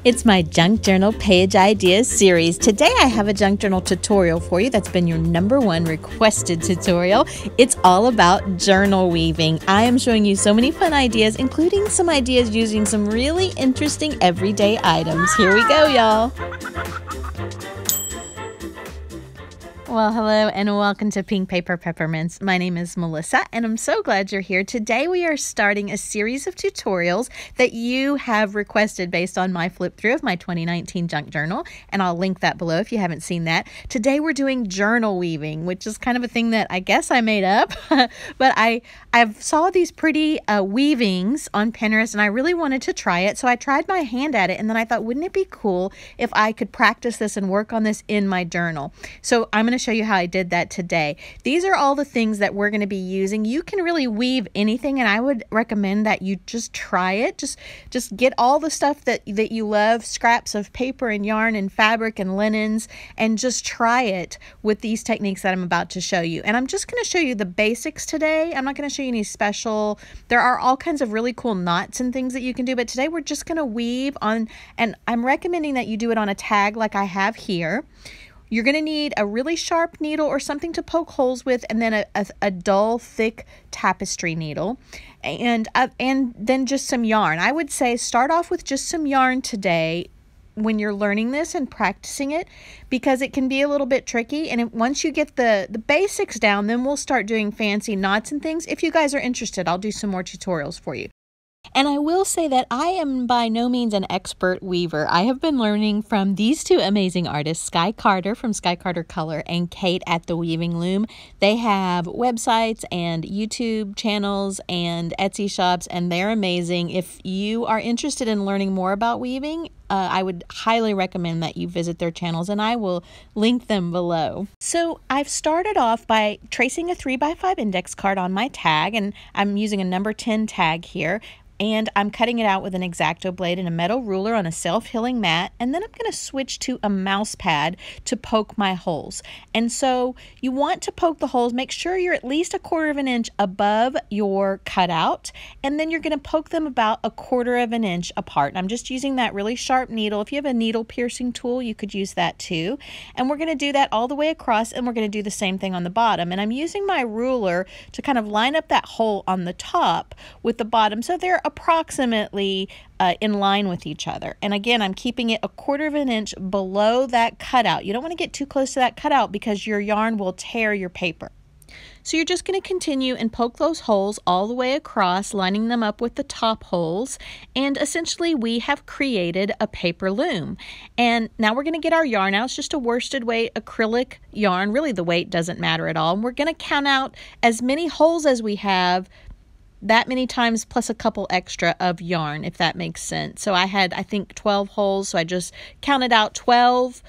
It's my Junk Journal Page Ideas series. Today I have a junk journal tutorial for you that's been your #1 requested tutorial. It's all about journal weaving. I am showing you so many fun ideas, including some ideas using some really interesting everyday items. Here we go, y'all. Well, hello and welcome to Pink Paper Peppermints. My name is Melissa and I'm so glad you're here. Today we are starting a series of tutorials that you have requested based on my flip through of my 2019 junk journal, and I'll link that below if you haven't seen that. Today we're doing journal weaving, which is kind of a thing that I guess I made up, but I've saw these pretty weavings on Pinterest and I really wanted to try it, so I tried my hand at it and then I thought, wouldn't it be cool if I could practice this and work on this in my journal? So I'm going to show you how I did that today. These are all the things that we're going to be using. You can really weave anything, and I would recommend that you just try it. Just get all the stuff that you love, scraps of paper and yarn and fabric and linens, and just try it with these techniques that I'm about to show you. And I'm just going to show you the basics today. I'm not going to show you any special. There are all kinds of really cool knots and things that you can do, but today we're just going to weave on, and I'm recommending that you do it on a tag like I have here. You're going to need a really sharp needle or something to poke holes with, and then a dull, thick tapestry needle, and then just some yarn. I would say start off with just some yarn today when you're learning this and practicing it, because it can be a little bit tricky. And once you get the basics down, then we'll start doing fancy knots and things. If you guys are interested, I'll do some more tutorials for you. And I will say that I am by no means an expert weaver. I have been learning from these two amazing artists, Skye Carter from Skye Carter Color and Kate at the Weaving Loom. They have websites and YouTube channels and Etsy shops, and they're amazing. If you are interested in learning more about weaving, I would highly recommend that you visit their channels, and I will link them below. So I've started off by tracing a 3x5 index card on my tag, and I'm using a number 10 tag here. And I'm cutting it out with an X-Acto blade and a metal ruler on a self-healing mat. And then I'm going to switch to a mouse pad to poke my holes. And so you want to poke the holes. Make sure you're at least 1/4 of an inch above your cutout. And then you're going to poke them about 1/4 of an inch apart. And I'm just using that really sharp needle. If you have a needle piercing tool, you could use that too. And we're going to do that all the way across, and we're going to do the same thing on the bottom. And I'm using my ruler to kind of line up that hole on the top with the bottom, so they're approximately in line with each other. And again, I'm keeping it 1/4 of an inch below that cutout. You don't want to get too close to that cutout because your yarn will tear your paper. So you're just going to continue and poke those holes all the way across, lining them up with the top holes, and essentially we have created a paper loom. And now we're going to get our yarn out. It's just a worsted weight acrylic yarn. Really, the weight doesn't matter at all. And we're going to count out as many holes as we have, that many times plus a couple extra of yarn, if that makes sense. So I had, I think, 12 holes, so I just counted out 12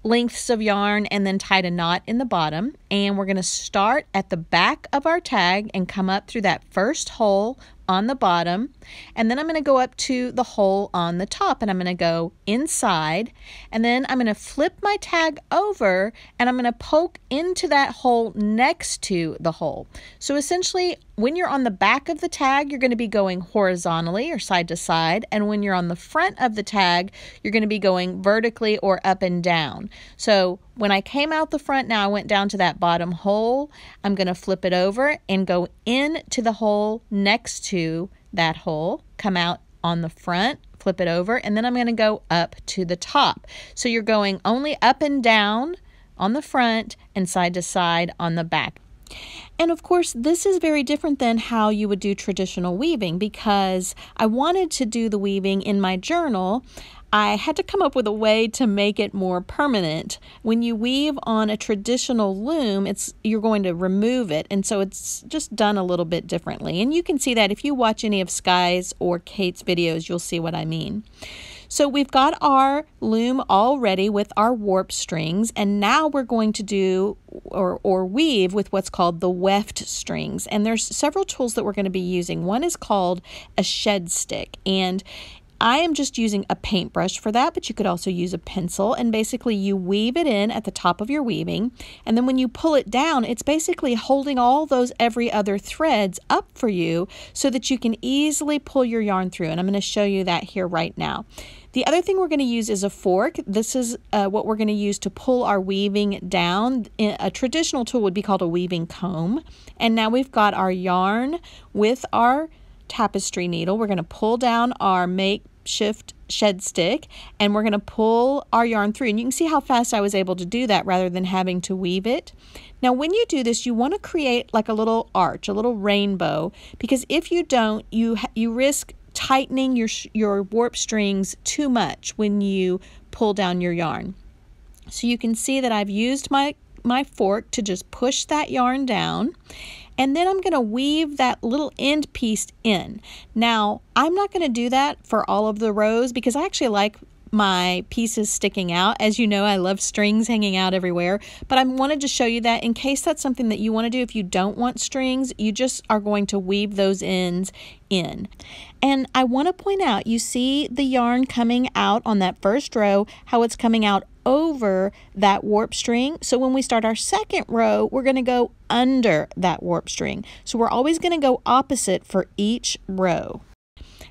lengths of yarn and then tied a knot in the bottom. And we're going to start at the back of our tag and come up through that first hole on the bottom, and then I'm going to go up to the hole on the top, and I'm going to go inside, and then I'm going to flip my tag over and I'm going to poke into that hole next to the hole. So essentially, when you're on the back of the tag, you're going to be going horizontally or side to side, and when you're on the front of the tag, you're going to be going vertically or up and down. So when I came out the front, now I went down to that bottom hole, I'm going to flip it over and go into the hole next to that hole, come out on the front, flip it over, and then I'm going to go up to the top. So you're going only up and down on the front and side to side on the back. And of course, this is very different than how you would do traditional weaving, because I wanted to do the weaving in my journal. I had to come up with a way to make it more permanent. When you weave on a traditional loom, you're going to remove it, and so it's just done a little bit differently. And you can see that if you watch any of Skye's or Kate's videos, you'll see what I mean. So we've got our loom all ready with our warp strings, and now we're going to do or weave with what's called the weft strings. And there's several tools that we're going to be using. One is called a shed stick, and I am just using a paintbrush for that, but you could also use a pencil, and basically you weave it in at the top of your weaving, and then when you pull it down, it's basically holding all those every other threads up for you so that you can easily pull your yarn through, and I'm going to show you that here right now. The other thing we're going to use is a fork. This is what we're going to use to pull our weaving down. A traditional tool would be called a weaving comb, and now we've got our yarn with our tapestry needle. We're going to pull down our makeshift shed stick, and we're going to pull our yarn through, and you can see how fast I was able to do that rather than having to weave it. Now when you do this, you want to create like a little arch, a little rainbow, because if you don't, you risk tightening your warp strings too much when you pull down your yarn. So you can see that I've used my fork to just push that yarn down, and then I'm going to weave that little end piece in. Now, I'm not going to do that for all of the rows because I actually like my pieces sticking out. As you know, I love strings hanging out everywhere, but I wanted to show you that in case that's something that you want to do. If you don't want strings, you just are going to weave those ends in. And I want to point out, you see the yarn coming out on that first row, how it's coming out over that warp string. So when we start our second row, we're going to go under that warp string. So we're always going to go opposite for each row.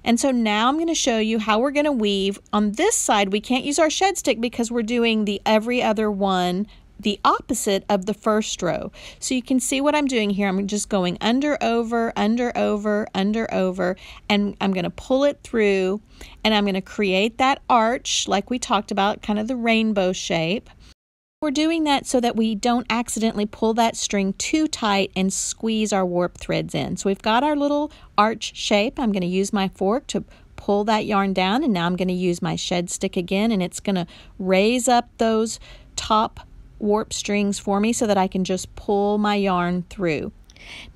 And so now I'm going to show you how we're going to weave. On this side, we can't use our shed stick because we're doing the every other one, the opposite of the first row. So you can see what I'm doing here. I'm just going under, over, under, over, under, over, and I'm going to pull it through, and I'm going to create that arch like we talked about, kind of the rainbow shape. We're doing that so that we don't accidentally pull that string too tight and squeeze our warp threads in. So we've got our little arch shape. I'm going to use my fork to pull that yarn down, and now I'm going to use my shed stick again, and it's going to raise up those top warp strings for me so that I can just pull my yarn through.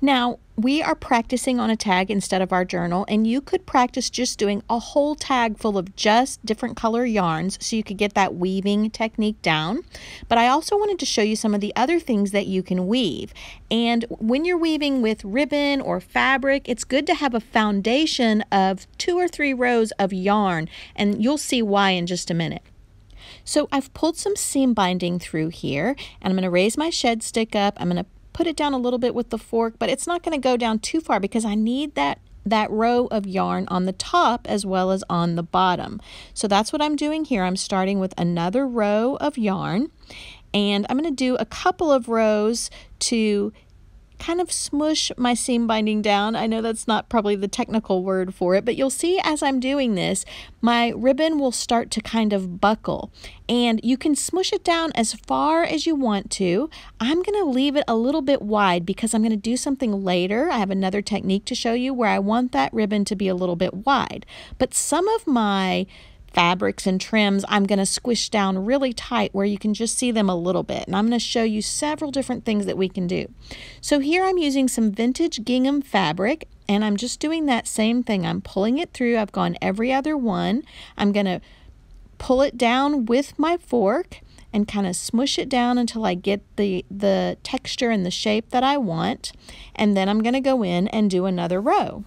Now, we are practicing on a tag instead of our journal, and you could practice just doing a whole tag full of just different color yarns so you could get that weaving technique down. But I also wanted to show you some of the other things that you can weave. And when you're weaving with ribbon or fabric, it's good to have a foundation of 2 or 3 rows of yarn, and you'll see why in just a minute. So I've pulled some seam binding through here, and I'm going to raise my shed stick up. I'm going to put it down a little bit with the fork, but it's not going to go down too far because I need that row of yarn on the top as well as on the bottom. So that's what I'm doing here. I'm starting with another row of yarn, and I'm going to do a couple of rows to kind of smush my seam binding down. I know that's not probably the technical word for it, but you'll see as I'm doing this, my ribbon will start to kind of buckle, and you can smush it down as far as you want to. I'm going to leave it a little bit wide because I'm going to do something later. I have another technique to show you where I want that ribbon to be a little bit wide, but some of my fabrics and trims I'm going to squish down really tight where you can just see them a little bit, and I'm going to show you several different things that we can do. So here I'm using some vintage gingham fabric, and I'm just doing that same thing. I'm pulling it through. I've gone every other one. I'm going to pull it down with my fork and kind of smush it down until I get the texture and the shape that I want, and then I'm going to go in and do another row.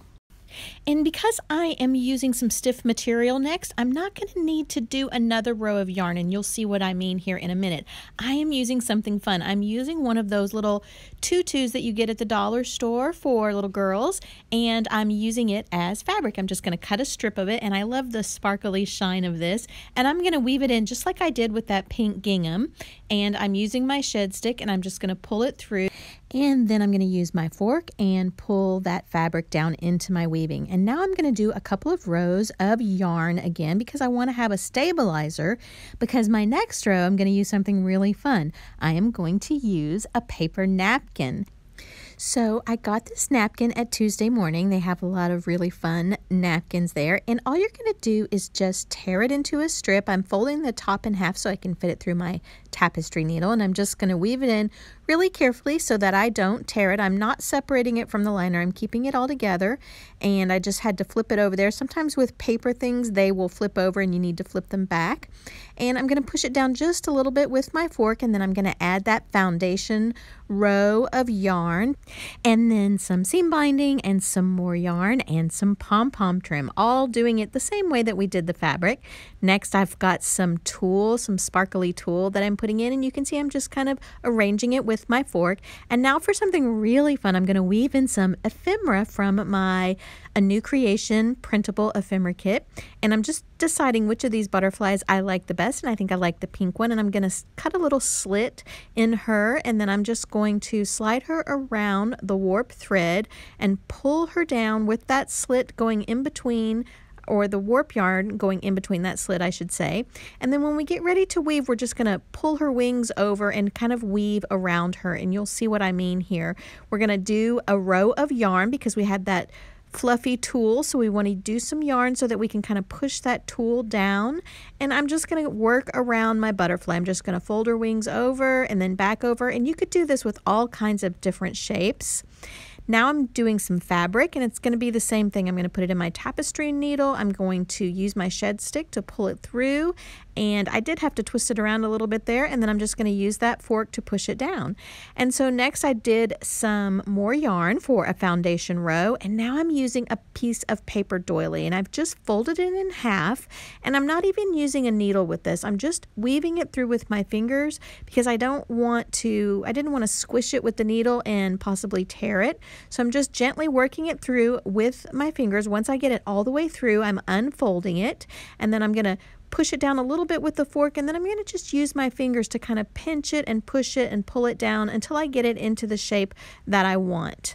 And because I am using some stiff material next, I'm not going to need to do another row of yarn, and you'll see what I mean here in a minute. I am using something fun. I'm using one of those little tutus that you get at the dollar store for little girls, and I'm using it as fabric. I'm just going to cut a strip of it, and I love the sparkly shine of this, and I'm going to weave it in just like I did with that pink gingham, and I'm using my shed stick, and I'm just going to pull it through. And then I'm going to use my fork and pull that fabric down into my weaving. And now I'm going to do a couple of rows of yarn again because I want to have a stabilizer, because my next row I'm going to use something really fun. I am going to use a paper napkin. So I got this napkin at Tuesday Morning. They have a lot of really fun napkins there. And all you're going to do is just tear it into a strip. I'm folding the top in half so I can fit it through my tapestry needle. And I'm just going to weave it in really carefully so that I don't tear it. I'm not separating it from the liner. I'm keeping it all together. And I just had to flip it over there. Sometimes with paper things, they will flip over and you need to flip them back. And I'm going to push it down just a little bit with my fork. And then I'm going to add that foundation row of yarn, and then some seam binding and some more yarn and some pom-pom trim, all doing it the same way that we did the fabric. Next, I've got some tulle, some sparkly tulle that I'm putting in, and you can see I'm just kind of arranging it with my fork. And now for something really fun, I'm going to weave in some ephemera from my A New Creation printable ephemera kit, and I'm just deciding which of these butterflies I like the best, and I think I like the pink one, and I'm going to cut a little slit in her, and then I'm just going to slide her around the warp thread and pull her down with that slit going in between, or the warp yarn going in between that slit, I should say. And then when we get ready to weave, we're just going to pull her wings over and kind of weave around her, and you'll see what I mean here. We're going to do a row of yarn because we had that fluffy tulle, so we want to do some yarn so that we can kind of push that tulle down. And I'm just going to work around my butterfly. I'm just going to fold her wings over and then back over, and you could do this with all kinds of different shapes. Now I'm doing some fabric, and it's going to be the same thing. I'm going to put it in my tapestry needle. I'm going to use my shed stick to pull it through, and I did have to twist it around a little bit there, and then I'm just going to use that fork to push it down. And so next I did some more yarn for a foundation row, and now I'm using a piece of paper doily, and I've just folded it in half, and I'm not even using a needle with this. I'm just weaving it through with my fingers because I didn't want to squish it with the needle and possibly tear it. So I'm just gently working it through with my fingers. Once I get it all the way through, I'm unfolding it, and then I'm going to push it down a little bit with the fork, and then I'm going to just use my fingers to kind of pinch it and push it and pull it down until I get it into the shape that I want.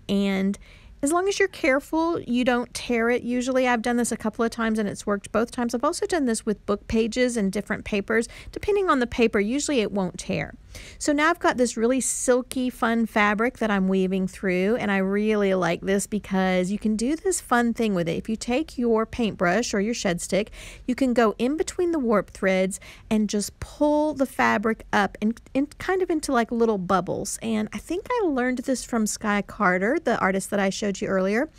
And as long as you're careful, you don't tear it. Usually I've done this a couple of times and it's worked both times. I've also done this with book pages and different papers. Depending on the paper, usually it won't tear. So now I've got this really silky, fun fabric that I'm weaving through, and I really like this because you can do this fun thing with it. If you take your paintbrush or your shed stick, you can go in between the warp threads and just pull the fabric up and kind of into like little bubbles. And I think I learned this from Skye Carter, the artist that I showed you earlier.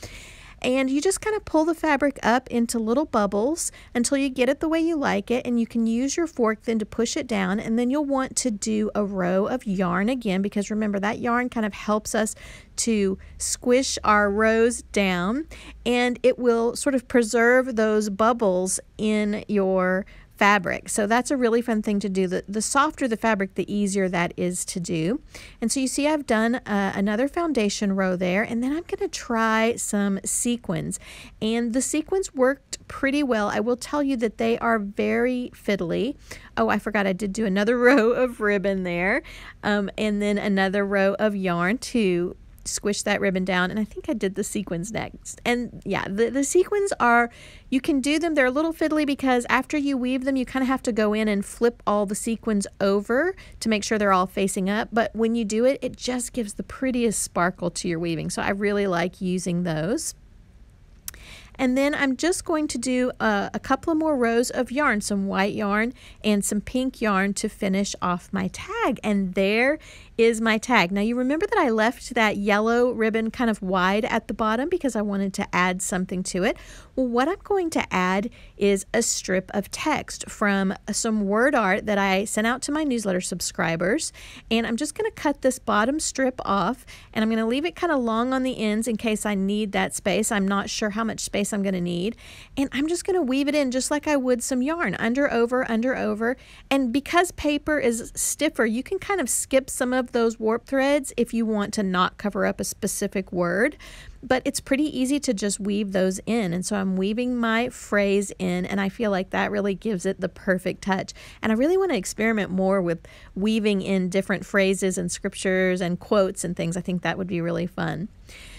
And you just kind of pull the fabric up into little bubbles until you get it the way you like it, and you can use your fork then to push it down, and then you'll want to do a row of yarn again, because remember that yarn kind of helps us to squish our rows down, and it will sort of preserve those bubbles in your fabric. So that's a really fun thing to do. The softer the fabric, the easier that is to do. And so you see I've done another foundation row there, and then I'm going to try some sequins. And the sequins worked pretty well. I will tell you that they are very fiddly. Oh, I forgot I did do another row of ribbon there, and then another row of yarn to squish that ribbon down, and I think I did the sequins next. And yeah, the sequins are, you can do them, they're a little fiddly because after you weave them you kind of have to go in and flip all the sequins over to make sure they're all facing up, but when you do it, it just gives the prettiest sparkle to your weaving. So I really like using those. And then I'm just going to do a couple of more rows of yarn, some white yarn and some pink yarn to finish off my tag. And there is my tag. Now you remember that I left that yellow ribbon kind of wide at the bottom because I wanted to add something to it. Well, what I'm going to add is a strip of text from some word art that I sent out to my newsletter subscribers. And I'm just going to cut this bottom strip off, and I'm going to leave it kind of long on the ends in case I need that space. I'm not sure how much space I'm going to need. And I'm just going to weave it in just like I would some yarn, under, over, under, over. And because paper is stiffer, you can kind of skip some of those warp threads if you want to not cover up a specific word. But it's pretty easy to just weave those in. And so I'm weaving my phrase in, and I feel like that really gives it the perfect touch. And I really want to experiment more with weaving in different phrases and scriptures and quotes and things. I think that would be really fun.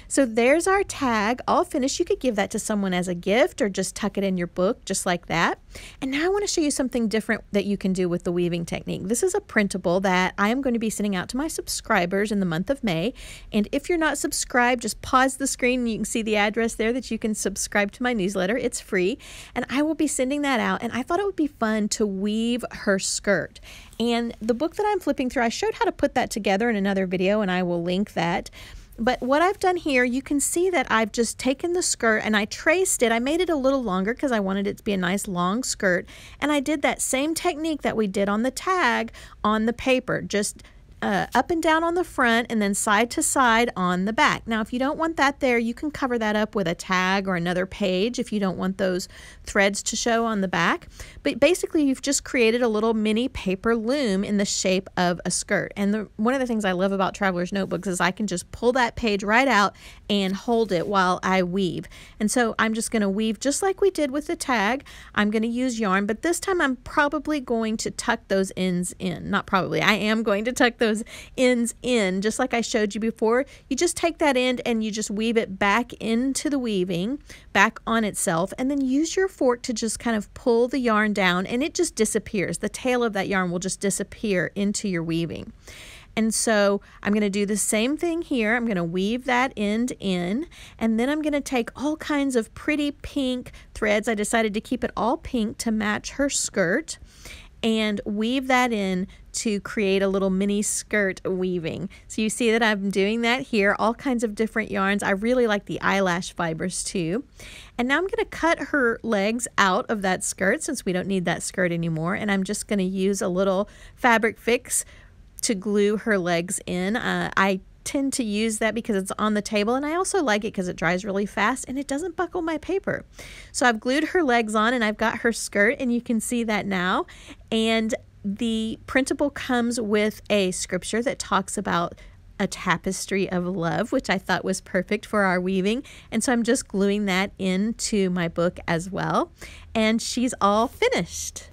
So there's our tag all finished. You could give that to someone as a gift or just tuck it in your book just like that. And now I want to show you something different that you can do with the weaving technique. This is a printable that I am going to be sending out to my subscribers in the month of May. And if you're not subscribed, just pause the screen and you can see the address there that you can subscribe to my newsletter. It's free. And I will be sending that out. And I thought it would be fun to weave her skirt. And the book that I'm flipping through, I showed how to put that together in another video, and I will link that. But what I've done here, you can see that I've just taken the skirt and I traced it. I made it a little longer because I wanted it to be a nice long skirt. And I did that same technique that we did on the tag on the paper. Just up and down on the front and then side to side on the back. Now, if you don't want that there, you can cover that up with a tag or another page if you don't want those threads to show on the back. But basically, you've just created a little mini paper loom in the shape of a skirt. And one of the things I love about Traveler's Notebooks is I can just pull that page right out and hold it while I weave. And so I'm just going to weave just like we did with the tag. I'm going to use yarn, but this time I'm probably going to tuck those ends in. Not probably, I am going to tuck those ends in just like I showed you before. You just take that end and you just weave it back into the weaving, back on itself, and then use your fork to just kind of pull the yarn down and it just disappears. The tail of that yarn will just disappear into your weaving. And so I'm going to do the same thing here. I'm going to weave that end in, and then I'm going to take all kinds of pretty pink threads. I decided to keep it all pink to match her skirt, and weave that in to create a little mini skirt weaving. So you see that I'm doing that here, all kinds of different yarns. I really like the eyelash fibers too. And now I'm going to cut her legs out of that skirt since we don't need that skirt anymore, and I'm just going to use a little fabric fix to glue her legs in. I tend to use that because it's on the table, and I also like it because it dries really fast and it doesn't buckle my paper. So I've glued her legs on and I've got her skirt, and you can see that now. And the printable comes with a scripture that talks about a tapestry of love, which I thought was perfect for our weaving. And so I'm just gluing that into my book as well. And she's all finished.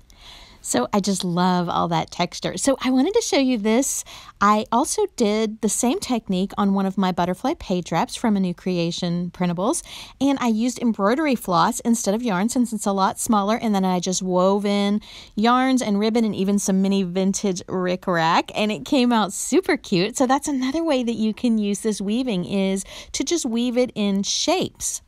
So I just love all that texture. So I wanted to show you this. I also did the same technique on one of my butterfly page wraps from A New Creation Printables. And I used embroidery floss instead of yarn since it's a lot smaller. And then I just wove in yarns and ribbon and even some mini vintage rickrack. And it came out super cute. So that's another way that you can use this weaving, is to just weave it in shapes.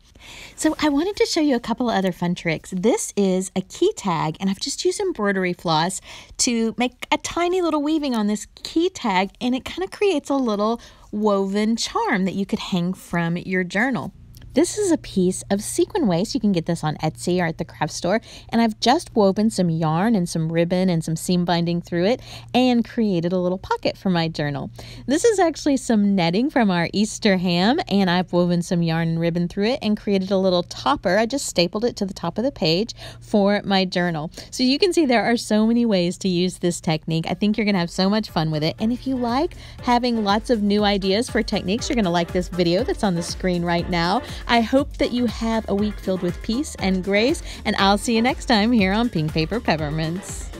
So I wanted to show you a couple of other fun tricks. This is a key tag, and I've just used embroidery floss to make a tiny little weaving on this key tag, and it kind of creates a little woven charm that you could hang from your journal. This is a piece of sequin waste. You can get this on Etsy or at the craft store. And I've just woven some yarn and some ribbon and some seam binding through it and created a little pocket for my journal. This is actually some netting from our Easter ham, and I've woven some yarn and ribbon through it and created a little topper. I just stapled it to the top of the page for my journal. So you can see there are so many ways to use this technique. I think you're going to have so much fun with it. And if you like having lots of new ideas for techniques, you're going to like this video that's on the screen right now. I hope that you have a week filled with peace and grace, and I'll see you next time here on Pink Paper Peppermints.